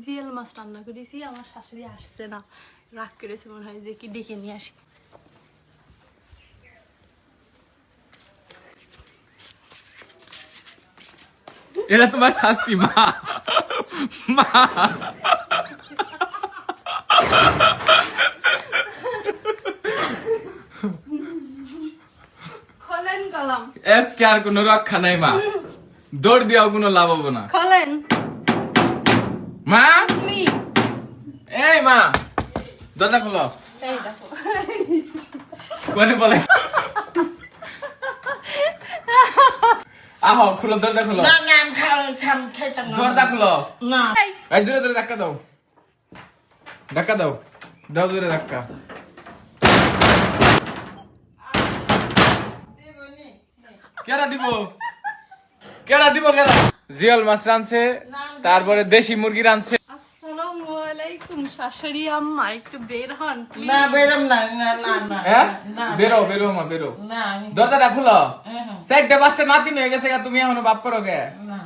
জিয়াল মাছ রান্না করেছি, আমার শাশুড়ি আসছে না, রাগ করেছে মনে হয়, যে কি ডেকে নিয়ে আসি। এটা তোমার শাস্তি মা। মা খোলেন কলম, আজকে আর কোনো রক্ষা নাই মা, দৌড় দিয়াও কোনো লাভ হবো না। খোলেন। মা তুমি এই মা দরজা খোলো। এই দেখো, কোনে বলে আহো খুলো, দরজা খুলো, না না আমি খাইতাম না। দরজা খুলো। না এই জোরে জোরে ধাক্কা দাও, ধাক্কা দাও, দাও জোরে ধাক্কা। কেডা দিব, কেডা দিব, কেডা? জিয়াল মাছ রানছে, তারপরে দেশি মুরগি রানছে। আসসালামু আলাইকুম শাশুড়ি আম্মা, একটু বের হন please। না বেরম না না না না হ্যাঁ না বেরো বেরো মা বেরো, না আমি দরজাটা খুলো। হ্যাঁ, হ্যাঁ। 4টা 5টা নাতিন হয়ে গেছে, তুমি এখনো বাপ করো গে? না